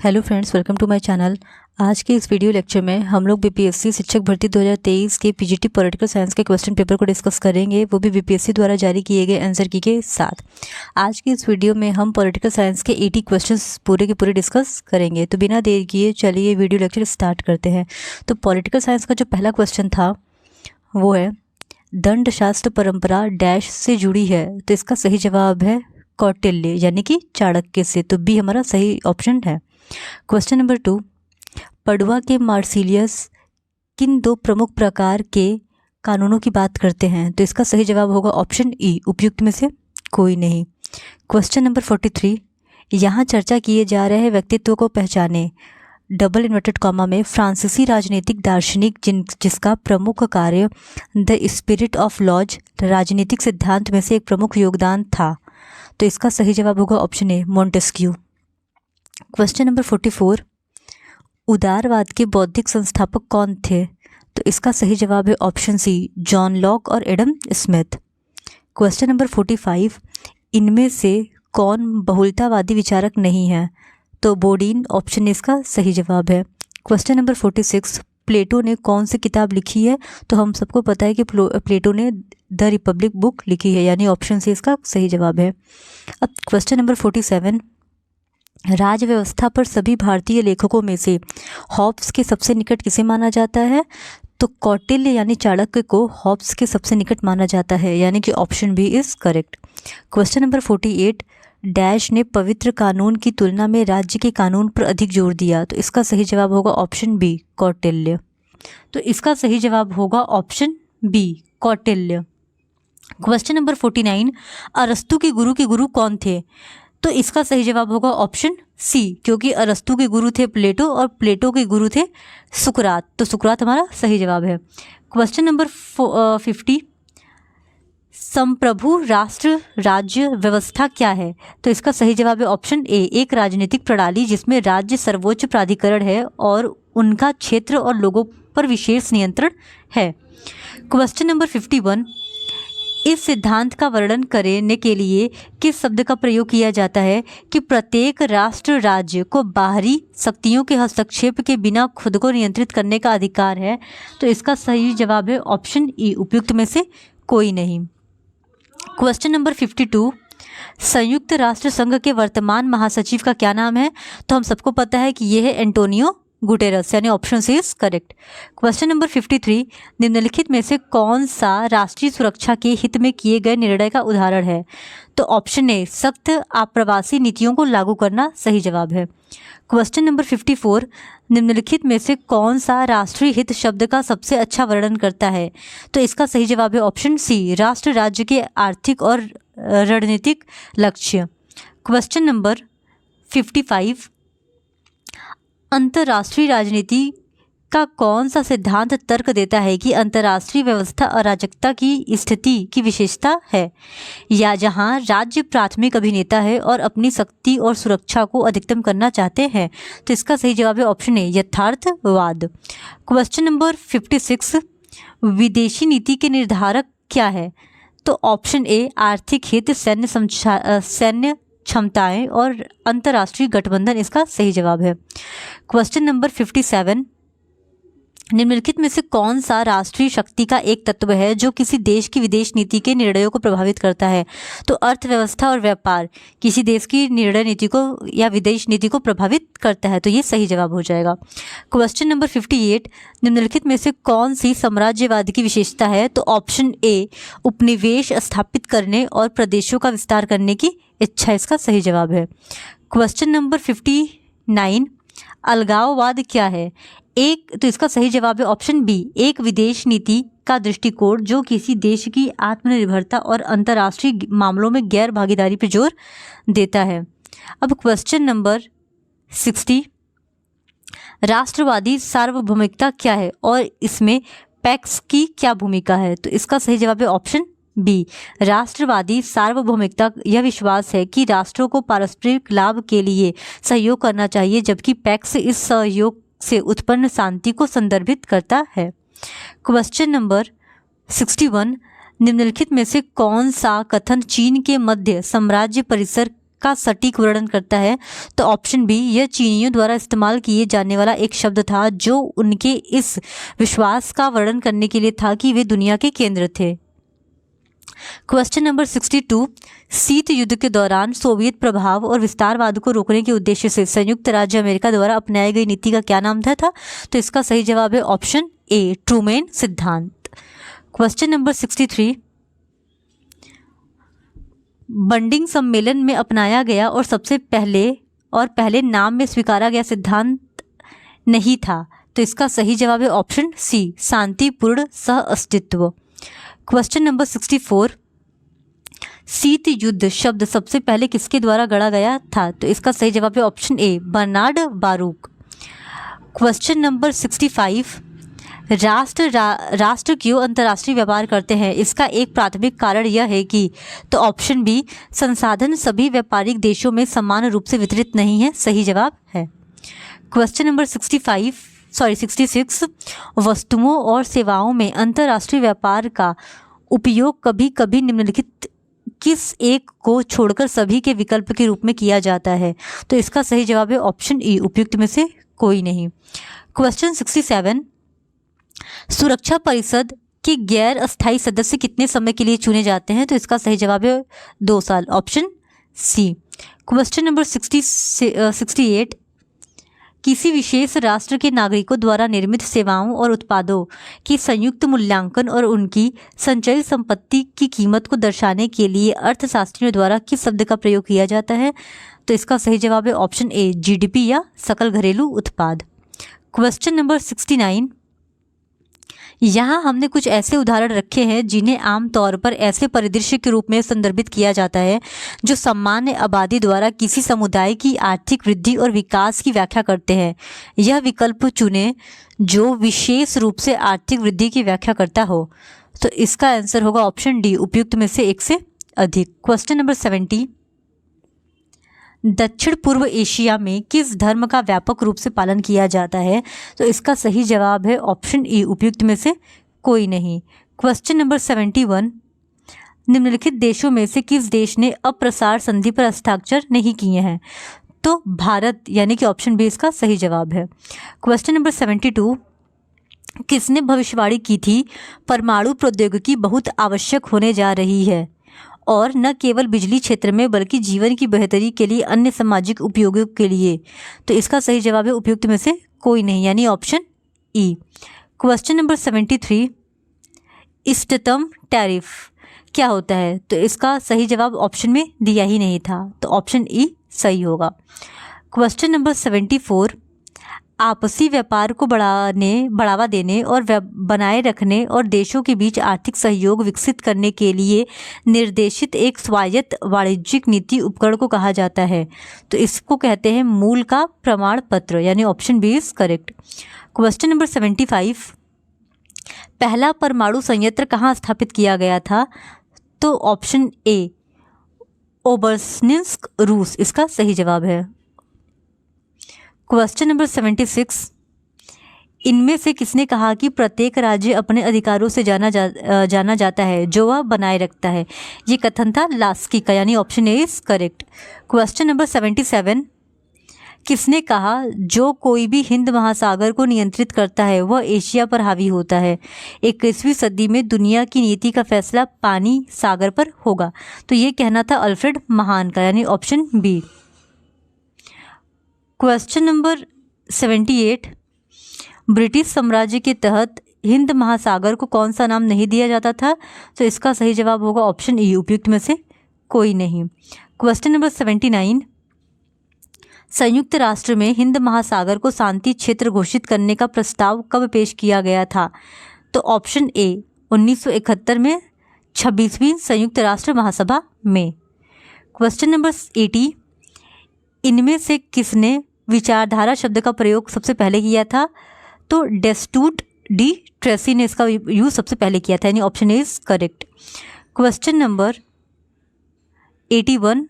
Hello friends, welcome to my channel. आज के इस वीडियो लेक्चर में हम लोग बीपीएससी शिक्षक भर्ती 2023 के पीजीटी पॉलिटिकल साइंस के क्वेश्चन पेपर को डिस्कस करेंगे, वो भी बीपीएससी द्वारा जारी किए गए आंसर की के साथ। आज की इस वीडियो में हम पॉलिटिकल साइंस के 80 क्वेश्चंस पूरे के पूरे डिस्कस करेंगे। तो बिना देर किए चलिए वीडियो लेक्चर स्टार्ट करते हैं। तो पॉलिटिकल साइंस का जो पहला क्वेश्चन था वो है, दंड शास्त्र परंपरा डैश से जुड़ी है। तो इसका सही जवाब है कौटिल्य यानी कि चाणक्य से। तो बी हमारा सही ऑप्शन है। क्वेश्चन नंबर 2, पडुआ के मार्सिलियस किन दो प्रमुख प्रकार के कानूनों की बात करते हैं? तो इसका सही जवाब होगा ऑप्शन ई, उपयुक्त में से कोई नहीं। क्वेश्चन नंबर 43, यहाँ चर्चा किए जा रहे व्यक्तित्व को पहचाने, डबल इन्वर्टेड कॉमा में, फ्रांसीसी राजनीतिक दार्शनिक जिसका प्रमुख कार्य द स्पिरिट ऑफ लॉज राजनीतिक सिद्धांत में से एक प्रमुख योगदान था। तो इसका सही जवाब होगा option A, Montesquieu. Question number 44, उदारवाद के बौद्धिक संस्थापक कौन थे? तो इसका सही जवाब है ऑप्शन सी, जॉन लॉक और एडम स्मिथ। क्वेश्चन नंबर 45, इनमें से कौन बहुलतावादी विचारक नहीं है? तो बोडीन ऑप्शन इसका सही जवाब है। क्वेश्चन नंबर 46, प्लेटो ने कौन सी किताब लिखी है? तो हम सबको पता है कि प्लेटो ने द रिपब्लिक बुक लिखी है, यानी ऑप्शन सी इसका सही जवाब है। अब क्वेश्चन नंबर 47, राज व्यवस्था पर सभी भारतीय लेखकों में से हॉब्स के सबसे निकट किसे माना जाता है? तो कौटिल्य यानी चाणक्य को हॉब्स के सबसे निकट माना जाता है, यानी कि option B is correct. Question number 48, dash ने पवित्र कानून की तुलना में राज्य के कानून पर अधिक जोर दिया। तो इसका सही जवाब होगा ऑप्शन बी, कौटिल्य। तो इसका सही जवाब होगा option B, Kautilya. Question number 49, अरस्तु के गुरु कौन थे? तो इसका सही जवाब होगा ऑप्शन सी, क्योंकि अरस्तु के गुरु थे प्लेटो और प्लेटो के गुरु थे सुकरात। तो सुकरात हमारा सही जवाब है। क्वेश्चन नंबर 50, संप्रभु राष्ट्र राज्य व्यवस्था क्या है? तो इसका सही जवाब है ऑप्शन ए, एक राजनीतिक प्रणाली जिसमें राज्य सर्वोच्च प्राधिकरण है और उनका क्षेत्र और लोगों पर विशेष नियंत्रण है। क्वेश्चन नंबर 51, इस सिद्धांत का वर्णन करने के लिए किस शब्द का प्रयोग किया जाता है कि प्रत्येक राष्ट्र राज्य को बाहरी शक्तियों के हस्तक्षेप के बिना खुद को नियंत्रित करने का अधिकार है? तो इसका सही जवाब है ऑप्शन ई, उपयुक्त में से कोई नहीं। क्वेश्चन नंबर 52, संयुक्त राष्ट्र संघ के वर्तमान महासचिव का क्या नाम है? तो हम सबको पता है कि यह है एंटोनियो गुटेरस, यानी option C is correct. Question number 53, निम्नलिखित में से कौन सा राष्ट्रीय सुरक्षा के हित में किए गए निर्णय का उदाहरण है? तो ऑप्शन ए, सख्त आप्रवासी नीतियों को लागू करना सही जवाब है। क्वेश्चन नंबर 54, निम्नलिखित में से कौन सा राष्ट्रीय हित शब्द का सबसे अच्छा वर्णन करता है? तो इसका सही जवाब है ऑप्शन सी, राष्ट्र राज्य के आर्थिक और रणनीतिक लक्ष्य। क्वेश्चन नंबर 55, अंतर्राष्ट्रीय राजनीति का कौन सा सिद्धांत तर्क देता है कि अंतर्राष्ट्रीय व्यवस्था अराजकता की स्थिति की विशेषता है, या जहां राज्य प्राथमिक अभिनेता है और अपनी शक्ति और सुरक्षा को अधिकतम करना चाहते हैं? तो इसका सही जवाब है ऑप्शन ए, यथार्थवाद। क्वेश्चन नंबर 56, विदेशी नीति के निर्धारक क्या है? तो ऑप्शन ए, आर्थिक हित, सैन्य क्षमताएं और अंतर्राष्ट्रीय गठबंधन इसका सही जवाब है। क्वेश्चन नंबर 57, निम्नलिखित में से कौन सा राष्ट्रीय शक्ति का एक तत्व है जो किसी देश की विदेश नीति के निर्णयों को प्रभावित करता है? तो अर्थव्यवस्था और व्यापार किसी देश की निर्णय नीति को या विदेश नीति को प्रभावित करता है। तो ये सही जवाब हो जाएगा। क्वेश्चन नंबर 58, निम्नलिखित में से कौन सी साम्राज्यवाद की विशेषता है? तो ऑप्शन ए, उपनिवेश स्थापित करने और प्रदेशों का विस्तार करने की इच्छा इसका सही जवाब है। क्वेश्चन नंबर 59, अलगाववाद क्या है? तो इसका सही जवाब है ऑप्शन बी, एक विदेश नीति का दृष्टिकोण जो किसी देश की आत्मनिर्भरता और अंतर्राष्ट्रीय मामलों में गैर भागीदारी पर जोर देता है। अब क्वेश्चन नंबर 60, राष्ट्रवादी सार्वभौमिकता क्या है और इसमें पैक्स की क्या भूमिका है? तो इसका सही जवाब है ऑप्शन बी, राष्ट्रवादी सार्वभौमिकता यह विश्वास है कि राष्ट्रों को पारस्परिक लाभ के लिए सहयोग करना चाहिए, जबकि पैक्स इस सहयोग से उत्पन्न शांति को संदर्भित करता है। क्वेश्चन नंबर 61, निम्नलिखित में से कौन सा कथन चीन के मध्य साम्राज्य परिसर का सटीक वर्णन करता है? तो ऑप्शन बी, यह चीनियों द्वारा इस्तेमाल किए जाने वाला एक शब्द था जो उनके इस विश्वास का वर्णन करने के लिए था कि वे दुनिया के केंद्र थे। क्वेश्चन नंबर 62, शीत युद्ध के दौरान सोवियत प्रभाव और विस्तारवाद को रोकने के उद्देश्य से संयुक्त राज्य अमेरिका द्वारा अपनाई गई नीति का क्या नाम था? तो इसका सही जवाब है ऑप्शन ए, ट्रूमैन सिद्धांत। क्वेश्चन नंबर 63, बंडिंग सम्मेलन में अपनाया गया और सबसे पहले नाम में स्वीकारा गया सिद्धांत नहीं था? तो इसका सही जवाब है ऑप्शन सी, शांतिपूर्ण सह अस्तित्व। क्वेश्चन नंबर 64, शीत युद्ध शब्द सबसे पहले किसके द्वारा गढ़ा गया था? तो इसका सही जवाब है option A, Bernard Baruch. Question number 65, राष्ट्र क्यों अंतर्राष्ट्रीय व्यापार करते हैं? इसका एक प्राथमिक कारण यह है कि? तो ऑप्शन बी, संसाधन सभी व्यापारिक देशों में समान रूप से वितरित नहीं है, सही जवाब है। क्वेश्चन नंबर 66, वस्तुओं और सेवाओं में अंतर्राष्ट्रीय व्यापार का उपयोग कभी कभी निम्नलिखित किस एक को छोड़कर सभी के विकल्प के रूप में किया जाता है? तो इसका सही जवाब है ऑप्शन ई, उपयुक्त में से कोई नहीं। क्वेश्चन 67, सुरक्षा परिषद के गैर अस्थायी सदस्य कितने समय के लिए चुने जाते हैं? तो इसका सही जवाब है 2 साल, ऑप्शन सी। क्वेश्चन नंबर 68, किसी विशेष राष्ट्र के नागरिकों द्वारा निर्मित सेवाओं और उत्पादों की संयुक्त मूल्यांकन और उनकी संचयी संपत्ति की कीमत को दर्शाने के लिए अर्थशास्त्रियों द्वारा किस शब्द का प्रयोग किया जाता है? तो इसका सही जवाब है ऑप्शन ए, जीडीपी या सकल घरेलू उत्पाद। क्वेश्चन नंबर 69, यहाँ हमने कुछ ऐसे उदाहरण रखे हैं जिन्हें आमतौर पर ऐसे परिदृश्य के रूप में संदर्भित किया जाता है जो सामान्य आबादी द्वारा किसी समुदाय की आर्थिक वृद्धि और विकास की व्याख्या करते हैं। यह विकल्प चुनें जो विशेष रूप से आर्थिक वृद्धि की व्याख्या करता हो। तो इसका आंसर होगा ऑप्शन डी, उपयुक्त में से एक से अधिक। क्वेश्चन नंबर 70, दक्षिण पूर्व एशिया में किस धर्म का व्यापक रूप से पालन किया जाता है? तो इसका सही जवाब है ऑप्शन ई, उपयुक्त में से कोई नहीं। क्वेश्चन नंबर 71, निम्नलिखित देशों में से किस देश ने अप्रसार संधि पर हस्ताक्षर नहीं किए हैं? तो भारत, यानी कि ऑप्शन बी इसका सही जवाब है। क्वेश्चन नंबर 72, किसने भविष्यवाणी की थी परमाणु प्रौद्योगिकी बहुत आवश्यक होने जा रही है और न केवल बिजली क्षेत्र में बल्कि जीवन की बेहतरी के लिए अन्य सामाजिक उपयोगों के लिए? तो इसका सही जवाब है उपयुक्त में से कोई नहीं, यानी ऑप्शन ई। क्वेश्चन नंबर 73, इष्टतम टैरिफ क्या होता है? तो इसका सही जवाब ऑप्शन में दिया ही नहीं था, तो ऑप्शन ई सही होगा। क्वेश्चन नंबर 74, आपसी व्यापार को बढ़ावा देने और बनाए रखने और देशों के बीच आर्थिक सहयोग विकसित करने के लिए निर्देशित एक स्वायत्त वाणिज्यिक नीति उपकरण को कहा जाता है? तो इसको कहते हैं मूल का प्रमाण पत्र, यानी option B is correct. Question number 75, पहला परमाणु संयंत्र कहाँ स्थापित किया गया था? तो ऑप्शन ए, ओबर्सनिस्क, रूस, इसका सही जवाब है। क्वेश्चन नंबर 76, इनमें से किसने कहा कि प्रत्येक राज्य अपने अधिकारों से जाना जाता है जो वह बनाए रखता है? ये कथन था लास्की का, यानी option A is correct. Question number 77, किसने कहा जो कोई भी हिंद महासागर को नियंत्रित करता है वह एशिया पर हावी होता है? 21वीं सदी में दुनिया की नीति का फैसला पानी सागर पर होगा। तो ये कहना था अल्फ्रेड महान का, यानी option B. Question number 78, British साम्राज्य के तहत हिंद महासागर को कौन सा नाम नहीं दिया जाता था? तो इसका सही जवाब होगा ऑप्शन ई, उपयुक्त में से कोई नहीं। क्वेश्चन नंबर 79, संयुक्त राष्ट्र में हिंद महासागर को शांति क्षेत्र घोषित करने का प्रस्ताव कब पेश किया गया था? तो ऑप्शन ए, 1971 में 26वीं संयुक्त राष्ट्र महासभा में। क्वेश्चन नंबर 80, इनमें से किसने विचारधारा शब्द का प्रयोग सबसे पहले किया था? तो डेस्टूट डी ट्रेसी ने इसका यूज सबसे पहले किया था, यानी option A is correct. Question number 81,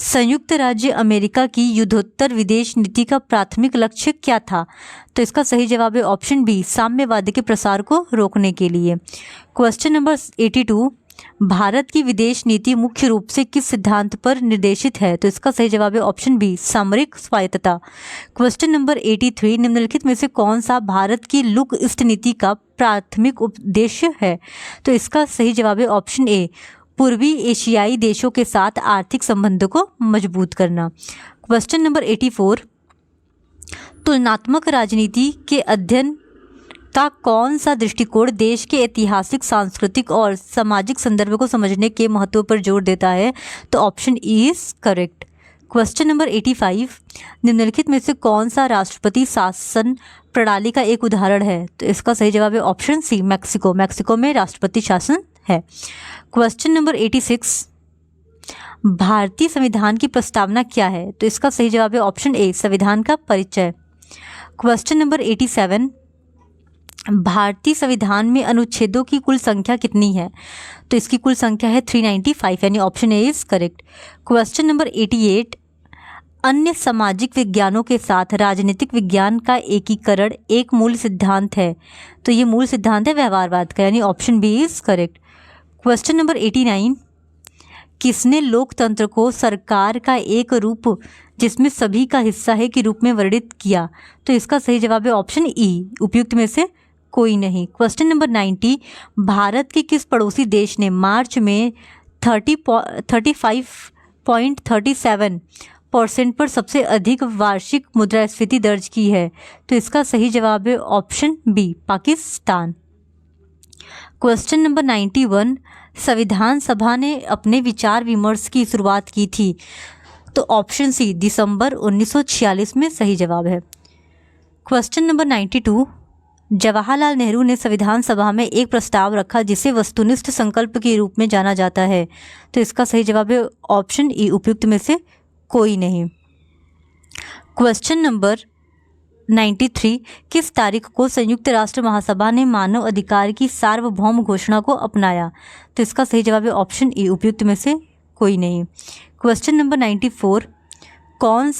संयुक्त राज्य अमेरिका की युद्धोत्तर विदेश नीति का प्राथमिक लक्ष्य क्या था? तो इसका सही जवाब है ऑप्शन बी, साम्यवाद के प्रसार को रोकने के लिए। क्वेश्चन नंबर 82, भारत की विदेश नीति मुख्य रूप से किस सिद्धांत पर निर्देशित है? तो इसका सही जवाब है ऑप्शन बी, सामरिक स्वायत्तता। क्वेश्चन नंबर 83, निम्नलिखित में से कौन सा भारत की लुक ईस्ट नीति का प्राथमिक उद्देश्य है? तो इसका सही जवाब है ऑप्शन ए, पूर्वी एशियाई देशों के साथ आर्थिक संबंधों को मजबूत करना। क्वेश्चन नंबर 84, तुलनात्मक राजनीति के अध्ययन का कौन सा दृष्टिकोण देश के ऐतिहासिक, सांस्कृतिक और सामाजिक संदर्भ को समझने के महत्व पर जोर देता है? तो option E is correct. Question number 85, निम्नलिखित में से कौन सा राष्ट्रपति शासन प्रणाली का एक उदाहरण है? तो इसका सही जवाब है ऑप्शन सी, मैक्सिको। मैक्सिको में राष्ट्रपति शासन है। क्वेश्चन नंबर 86, भारतीय संविधान की प्रस्तावना क्या है? तो इसका सही जवाब है ऑप्शन ए, संविधान का परिचय। क्वेश्चन नंबर 87, भारतीय संविधान में अनुच्छेदों की कुल संख्या कितनी है? तो इसकी कुल संख्या है 395, यानी option A is correct. Question number 88, अन्य सामाजिक विज्ञानों के साथ राजनीतिक विज्ञान का एकीकरण एक मूल सिद्धांत है। तो ये मूल सिद्धांत है व्यवहारवाद का, यानी option B is correct. Question number 89, किसने लोकतंत्र को सरकार का एक रूप जिसमें सभी का हिस्सा है के रूप में वर्णित किया? तो इसका सही जवाब है ऑप्शन ई, उपयुक्त में से कोई नहीं। क्वेश्चन नंबर 90, भारत के किस पड़ोसी देश ने मार्च में 35.37% पर सबसे अधिक वार्षिक मुद्रास्फीति दर्ज की है? तो इसका सही जवाब है option B, Pakistan. Question number 91, संविधान सभा ने अपने विचार विमर्श की शुरुआत की थी? तो ऑप्शन सी, दिसंबर 1946 में सही जवाब है। क्वेश्चन नंबर 92, जवाहरलाल नेहरू ने संविधान सभा में एक प्रस्ताव रखा जिसे वस्तुनिष्ठ संकल्प के रूप में जाना जाता है। तो इसका सही जवाब है ऑप्शन ई, उपयुक्त में से कोई नहीं। क्वेश्चन नंबर 93, किस तारीख को संयुक्त राष्ट्र महासभा ने मानव अधिकार की सार्वभौम घोषणा को अपनाया? तो इसका सही जवाब है ऑप्शन ई, उपयुक्त में से कोई नहीं। क्वेश्चन नंबर 94, कौन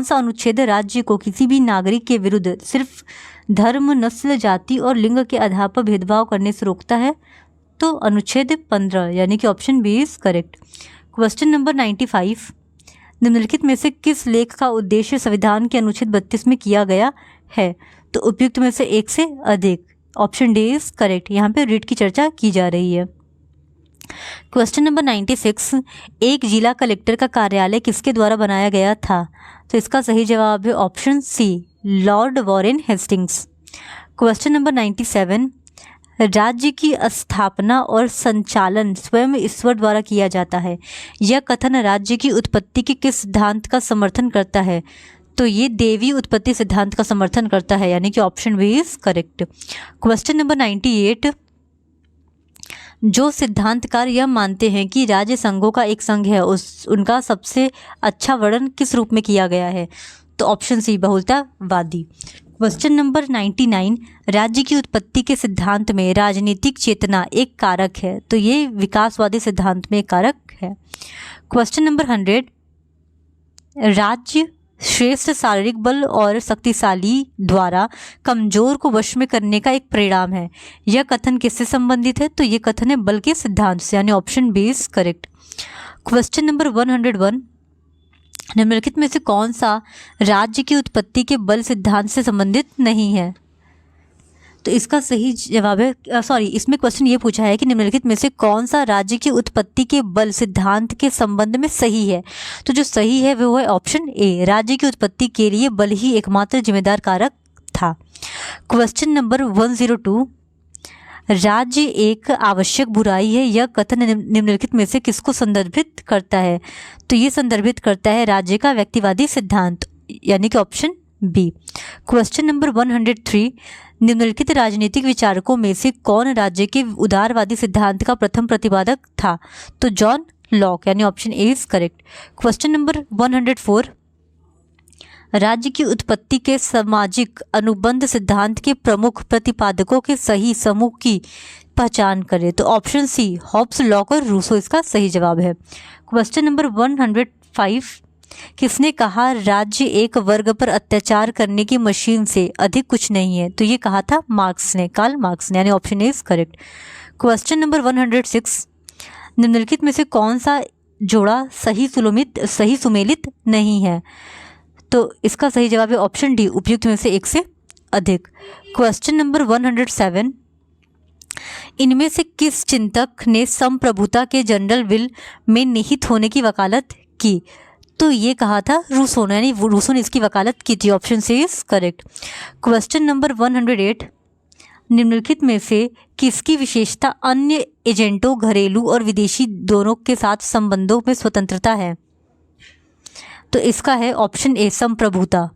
सा अनुच्छेद राज्य को किसी भी नागरिक के विरुद्ध सिर्फ धर्म, नस्ल, जाति और लिंग के आधार पर भेदभाव करने से रोकता है? तो अनुच्छेद 15, यानी कि option B is correct. Question number 95, निम्नलिखित में से किस लेख का उद्देश्य संविधान के अनुच्छेद 32 में किया गया है? तो उपयुक्त में से एक से अधिक, ऑप्शन डी इज करेक्ट। यहाँ पे रीट की चर्चा की जा रही है। क्वेश्चन नंबर 96, एक जिला कलेक्टर का कार्यालय किसके द्वारा बनाया गया था? तो इसका सही जवाब है option C, Lord Warren Hastings. Question number 97, राज्य की स्थापना और संचालन स्वयं ईश्वर द्वारा किया जाता है। यह कथन राज्य की उत्पत्ति के किस सिद्धांत का समर्थन करता है? तो ये देवी उत्पत्ति सिद्धांत का समर्थन करता है, यानी कि option B is correct. Question number 98, जो सिद्धांतकार यह मानते हैं कि राज्य संघों का एक संघ है, उनका सबसे अच्छा वर्णन किस रूप में किया गया है? तो ऑप्शन सी, बहुलतावादी। क्वेश्चन नंबर 99, राज्य की उत्पत्ति के सिद्धांत में राजनीतिक चेतना एक कारक है। तो ये विकासवादी सिद्धांत में एक कारक है। क्वेश्चन नंबर 100, राज्य श्रेष्ठ शारीरिक बल और शक्तिशाली द्वारा कमजोर को वश में करने का एक परिणाम है। यह कथन किससे संबंधित है? तो ये कथन है बल के सिद्धांत से, यानी option B is correct. Question number 101, निम्नलिखित में से कौन सा राज्य की उत्पत्ति के बल सिद्धांत से संबंधित नहीं है? तो इसका सही जवाब है इसमें क्वेश्चन ये पूछा है कि निम्नलिखित में से कौन सा राज्य की उत्पत्ति के बल सिद्धांत के संबंध में सही है? तो जो सही है वो है ऑप्शन ए, राज्य की उत्पत्ति के लिए बल ही एकमात्र जिम्मेदार कारक था। क्वेश्चन नंबर 102, राज्य एक आवश्यक बुराई है, यह कथन निम्नलिखित में से किसको संदर्भित करता है? तो ये संदर्भित करता है राज्य का व्यक्तिवादी सिद्धांत, यानी कि ऑप्शन बी। क्वेश्चन नंबर 103, निम्नलिखित राजनीतिक विचारकों में से कौन राज्य के उदारवादी सिद्धांत का प्रथम प्रतिपादक था? तो जॉन लॉक, यानी option A is correct. Question number 104, राज्य की उत्पत्ति के सामाजिक अनुबंध सिद्धांत के प्रमुख प्रतिपादकों के सही समूह की पहचान करें। तो ऑप्शन सी, हॉब्स, लॉक और रूसो इसका सही जवाब है। क्वेश्चन नंबर 105, किसने कहा राज्य एक वर्ग पर अत्याचार करने की मशीन से अधिक कुछ नहीं है? तो ये कहा था मार्क्स ने, कार्ल मार्क्स ने, यानी option A is correct. Question number 106, निम्नलिखित में से कौन सा जोड़ा सही सुमेलित नहीं है? तो इसका सही जवाब है ऑप्शन डी, उपयुक्त में से एक से अधिक। क्वेश्चन नंबर 107, इनमें से किस चिंतक ने संप्रभुता के जनरल विल में निहित होने की वकालत की? तो ये कहा था रूसो ने, यानी रूसो ने इसकी वकालत की थी। Option C is correct. Question number 108, निम्नलिखित में से किसकी विशेषता अन्य एजेंटों, घरेलू और विदेशी दोनों के साथ संबंधों में स्वतंत्रता है? तो इसका है ऑप्शन ए, संप्रभुता।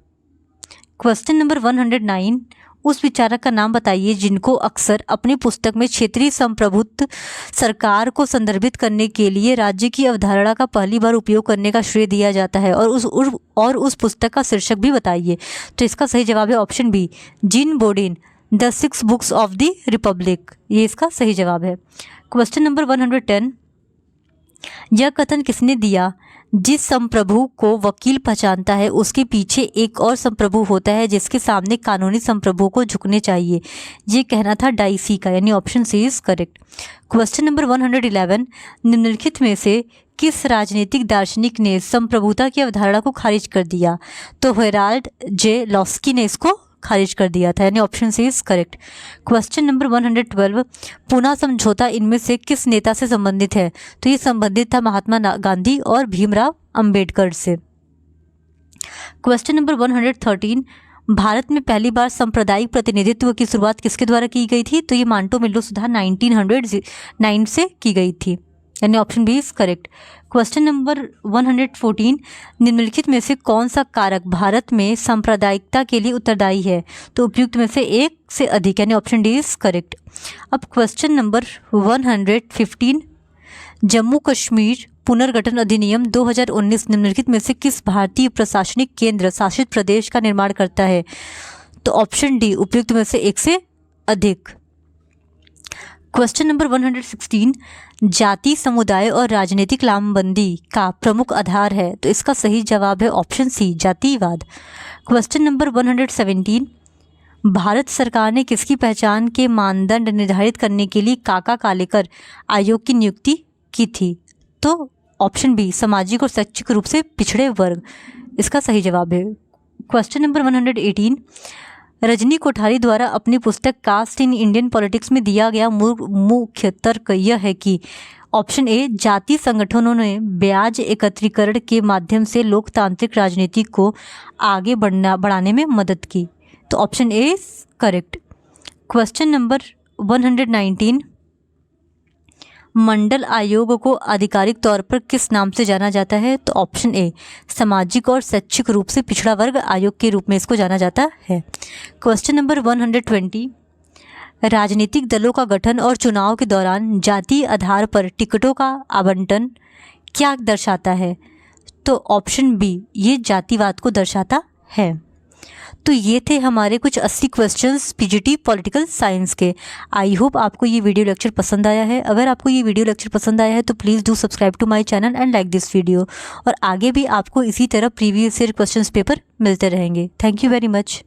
क्वेश्चन नंबर 109, उस विचारक का नाम बताइए जिनको अक्सर अपनी पुस्तक में क्षेत्रीय संप्रभुत्व सरकार को संदर्भित करने के लिए राज्य की अवधारणा का पहली बार उपयोग करने का श्रेय दिया जाता है, और उस पुस्तक का शीर्षक भी बताइए। तो इसका सही जवाब है option B, Jean Bodin, the 6 books of the Republic. ये इसका सही जवाब है। क्वेश्चन नंबर 110, यह कथन किसने दिया? जिस संप्रभु को वकील पहचानता है उसके पीछे एक और संप्रभु होता है जिसके सामने कानूनी संप्रभु को झुकने चाहिए। ये कहना था डाइसी का, यानी option C is correct. Question number 111, निम्नलिखित में से किस राजनीतिक दार्शनिक ने संप्रभुता की अवधारणा को खारिज कर दिया? तो हेराल्ड जे लॉस्की ने इसको खारिज कर दिया था, यानी option C is correct. Question number 112, Poona समझौता इनमें से किस नेता से संबंधित है? तो ये संबंधित था महात्मा गांधी और भीमराव अंबेडकर से। क्वेश्चन नंबर 113, भारत में पहली बार सांप्रदायिक प्रतिनिधित्व की शुरुआत किसके द्वारा की गई थी? तो ये मांटो मिल्लो सुधार 1909 से की गई थी, यानी option B is correct. Question number 114, निम्नलिखित में से कौन सा कारक भारत में सांप्रदायिकता के लिए उत्तरदायी है? तो उपयुक्त में से एक से अधिक, यानी ऑप्शन डी इज करेक्ट। अब क्वेश्चन नंबर 115, जम्मू कश्मीर पुनर्गठन अधिनियम 2019 निम्नलिखित में से किस भारतीय प्रशासनिक केंद्र शासित प्रदेश का निर्माण करता है? तो ऑप्शन डी, उपयुक्त में से एक से अधिक। क्वेश्चन नंबर 116, जाति, समुदाय और राजनीतिक लामबंदी का प्रमुख आधार है? तो इसका सही जवाब है ऑप्शन सी, जातिवाद। क्वेश्चन नंबर 117, भारत सरकार ने किसकी पहचान के मानदंड निर्धारित करने के लिए काका कालेकर आयोग की नियुक्ति की थी? तो ऑप्शन बी, सामाजिक और शैक्षिक रूप से पिछड़े वर्ग, इसका सही जवाब है। क्वेश्चन नंबर 118, रजनी कोठारी द्वारा अपनी पुस्तक कास्ट इन इंडियन पॉलिटिक्स में दिया गया मुख्य तर्क यह है कि ऑप्शन ए, जाति संगठनों ने ब्याज एकत्रीकरण के माध्यम से लोकतांत्रिक राजनीति को आगे बढ़ाने में मदद की। तो option A is correct. Question number 119, मंडल आयोग को आधिकारिक तौर पर किस नाम से जाना जाता है? तो ऑप्शन ए, सामाजिक और शैक्षिक रूप से पिछड़ा वर्ग आयोग के रूप में इसको जाना जाता है। क्वेश्चन नंबर 120, राजनीतिक दलों का गठन और चुनाव के दौरान जातीय आधार पर टिकटों का आवंटन क्या दर्शाता है? तो ऑप्शन बी, ये जातिवाद को दर्शाता है। तो ये थे हमारे कुछ 80 क्वेश्चंस पीजीटी पॉलिटिकल साइंस के। आई होप आपको ये वीडियो लेक्चर पसंद आया है। अगर आपको ये वीडियो लेक्चर पसंद आया है तो please do subscribe to my channel and like this video. और आगे भी आपको इसी तरह प्रीवियस ईयर क्वेश्चंस पेपर मिलते रहेंगे। Thank you very much.